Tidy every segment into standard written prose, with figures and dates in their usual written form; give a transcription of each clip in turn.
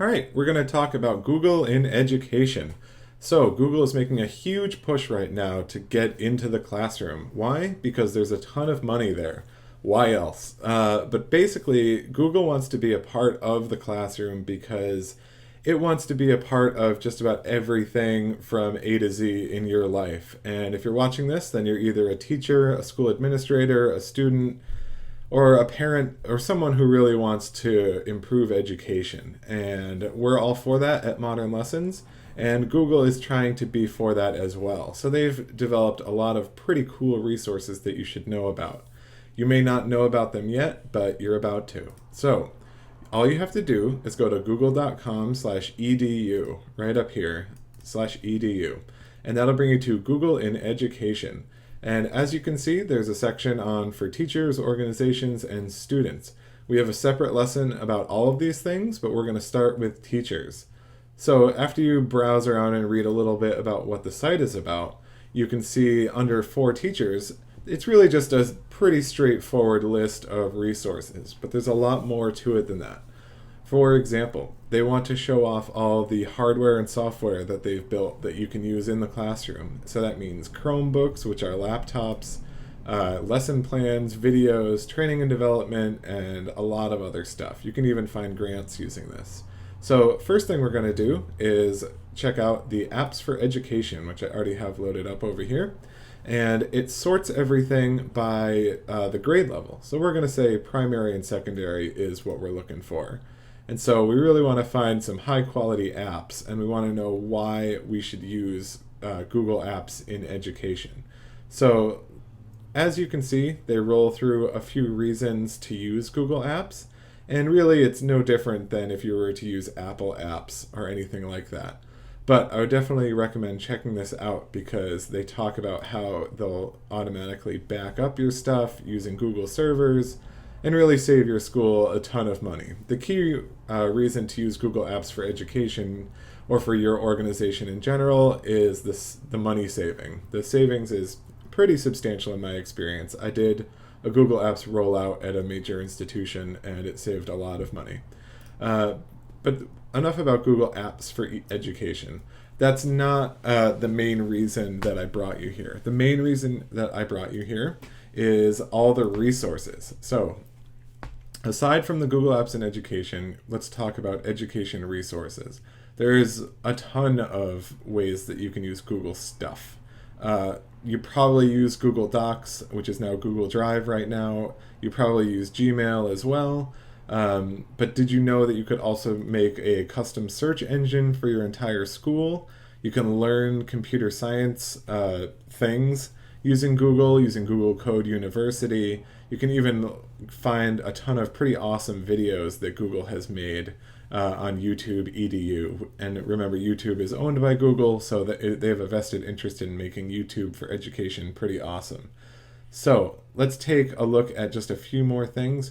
All right, we're going to talk about Google in education. So, Google is making a huge push right now to get into the classroom. Why? Because there's a ton of money there. Why else? But basically, Google wants to be a part of the classroom because it wants to be a part of just about everything from A to Z in your life. And if you're watching this, then you're either a teacher, a school administrator, a student, or a parent or someone who really wants to improve education. And we're all for that at Modern Lessons, and Google is trying to be for that as well. So they've developed a lot of pretty cool resources that you should know about. You may not know about them yet, but you're about to. So all you have to do is go to google.com/edu, right up here, /edu, and that'll bring you to Google in Education. And as you can see, there's a section on for teachers, organizations, and students. We have a separate lesson about all of these things, but we're going to start with teachers. So after you browse around and read a little bit about what the site is about, you can see under for teachers, it's really just a pretty straightforward list of resources, but there's a lot more to it than that. For example, they want to show off all the hardware and software that they've built that you can use in the classroom. So that means Chromebooks, which are laptops, lesson plans, videos, training and development, and a lot of other stuff. You can even find grants using this. So first thing we're going to do is check out the apps for education, which I already have loaded up over here. And it sorts everything by the grade level. So we're going to say primary and secondary is what we're looking for. And so we really want to find some high quality apps, and we want to know why we should use Google Apps in education. So as you can see, they roll through a few reasons to use Google Apps, and really it's no different than if you were to use Apple apps or anything like that. But I would definitely recommend checking this out because they talk about how they'll automatically back up your stuff using Google servers and really save your school a ton of money. The key reason to use Google Apps for education or for your organization in general is the money saving. The savings is pretty substantial in my experience. I did a Google Apps rollout at a major institution and it saved a lot of money. But enough about Google Apps for education. That's not the main reason that I brought you here. The main reason that I brought you here is all the resources. So aside from the Google Apps in education, let's talk about education resources. There's a ton of ways that you can use Google stuff. You probably use Google Docs, which is now Google Drive right now. You probably use Gmail as well. But did you know that you could also make a custom search engine for your entire school? You can learn computer science things using Google Code University. You can even find a ton of pretty awesome videos that Google has made on YouTube EDU. And remember, YouTube is owned by Google, so that they have a vested interest in making YouTube for education pretty awesome. So let's take a look at just a few more things.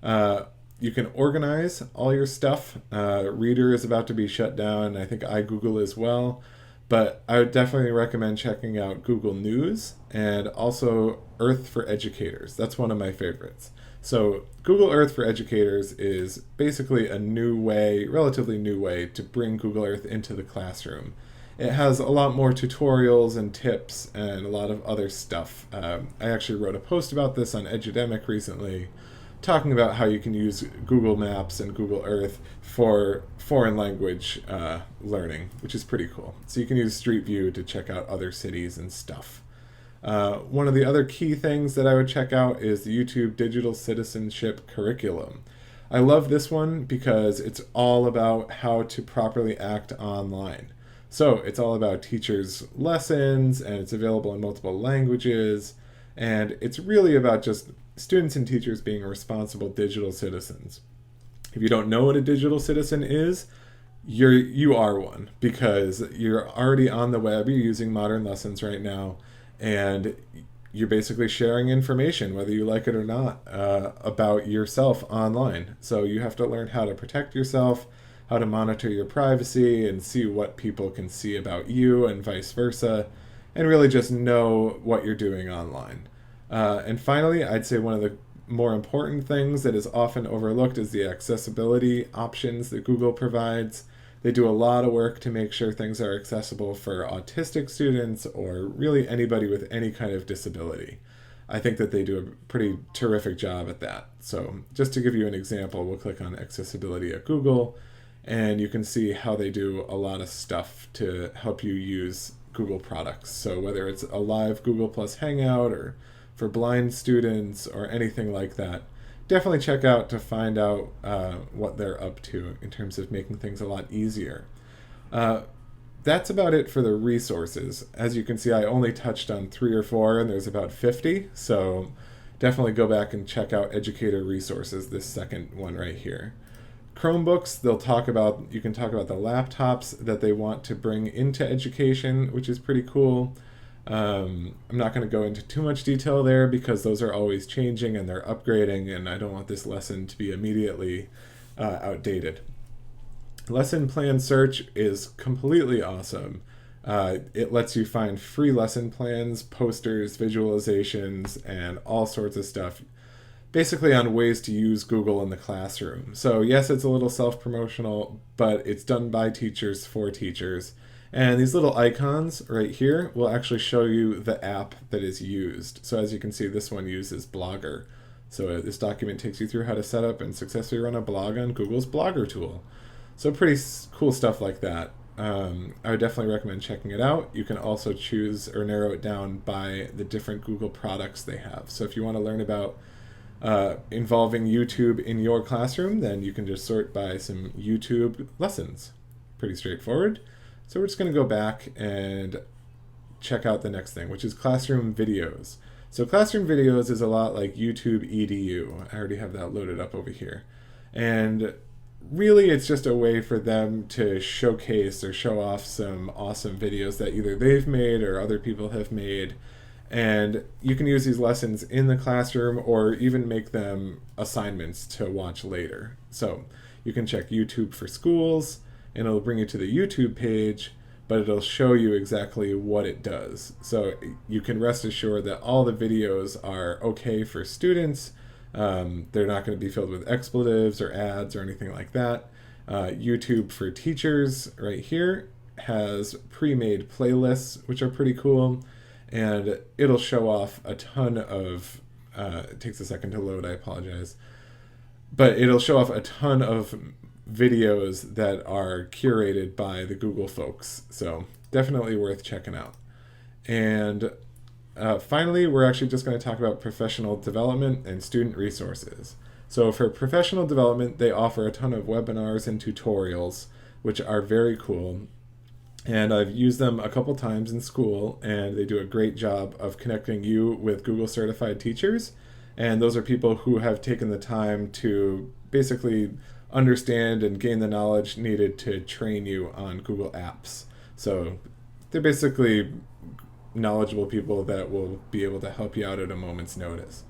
You can organize all your stuff. Reader is about to be shut down. I think iGoogle as well. But I would definitely recommend checking out Google News and also Earth for Educators. That's one of my favorites. So Google Earth for Educators is basically a new way, relatively new way, to bring Google Earth into the classroom. It has a lot more tutorials and tips and a lot of other stuff. I actually wrote a post about this on Edudemic recently, talking about how you can use Google Maps and Google Earth for foreign language learning, which is pretty cool. So you can use Street View to check out other cities and stuff. One of the other key things that I would check out is the YouTube Digital Citizenship curriculum. I love this one because it's all about how to properly act online. So it's all about teachers' lessons, and it's available in multiple languages, and it's really about just students and teachers being responsible digital citizens. If you don't know what a digital citizen is, you are one because you're already on the web, you're using Modern Lessons right now, and you're basically sharing information, whether you like it or not, about yourself online. So you have to learn how to protect yourself, how to monitor your privacy, and see what people can see about you and vice versa, and really just know what you're doing online. And finally, I'd say one of the more important things that is often overlooked is the accessibility options that Google provides. They do a lot of work to make sure things are accessible for autistic students or really anybody with any kind of disability. I think that they do a pretty terrific job at that. So just to give you an example, we'll click on accessibility at Google, and you can see how they do a lot of stuff to help you use Google products. So whether it's a live Google Plus Hangout or for blind students or anything like that, definitely check out to find out what they're up to in terms of making things a lot easier. That's about it for the resources. As you can see, I only touched on 3 or 4, and there's about 50, so definitely go back and check out educator resources, this second one right here. Chromebooks, you can talk about the laptops that they want to bring into education, which is pretty cool. I'm not going to go into too much detail there because those are always changing and they're upgrading, and I don't want this lesson to be immediately outdated. Lesson plan search is completely awesome. It lets you find free lesson plans, posters, visualizations, and all sorts of stuff, basically on ways to use Google in the classroom. So yes, it's a little self-promotional, but it's done by teachers for teachers. And these little icons right here will actually show you the app that is used. So as you can see, this one uses Blogger. So this document takes you through how to set up and successfully run a blog on Google's Blogger tool. So pretty cool stuff like that. I would definitely recommend checking it out. You can also choose or narrow it down by the different Google products they have. So if you want to learn about involving YouTube in your classroom, then you can just sort by some YouTube lessons. Pretty straightforward. So we're just going to go back and check out the next thing, which is classroom videos. So classroom videos is a lot like YouTube EDU. I already have that loaded up over here. And really it's just a way for them to showcase or show off some awesome videos that either they've made or other people have made. And you can use these lessons in the classroom or even make them assignments to watch later. So you can check YouTube for schools, and it'll bring you to the YouTube page, but it'll show you exactly what it does. So you can rest assured that all the videos are okay for students. They're not going to be filled with expletives or ads or anything like that. YouTube for teachers right here has pre-made playlists, which are pretty cool. And it'll show off a ton of, it takes a second to load, I apologize. But it'll show off a ton of videos that are curated by the Google folks. So definitely worth checking out. And finally, we're actually just going to talk about professional development and student resources. So for professional development, they offer a ton of webinars and tutorials, which are very cool. And I've used them a couple times in school, and they do a great job of connecting you with Google certified teachers. And those are people who have taken the time to basically understand and gain the knowledge needed to train you on Google Apps. So they're basically knowledgeable people that will be able to help you out at a moment's notice.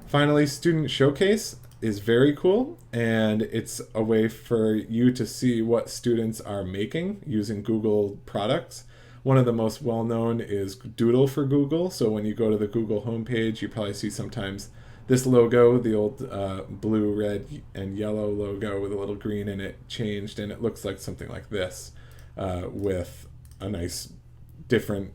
Finally, Student Showcase is very cool, and it's a way for you to see what students are making using Google products. One of the most well-known is Doodle for Google. So when you go to the Google homepage, you probably see sometimes this logo, the old blue, red, and yellow logo with a little green in it, changed, and it looks like something like this with a nice different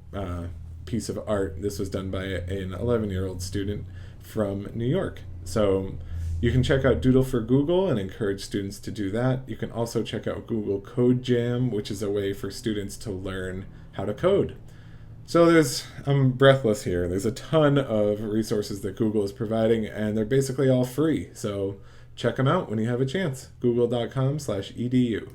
piece of art. This was done by an 11-year-old student from New York. So you can check out Doodle for Google and encourage students to do that. You can also check out Google Code Jam, which is a way for students to learn how to code. So I'm breathless here. There's a ton of resources that Google is providing, and they're basically all free. So check them out when you have a chance. Google.com/edu.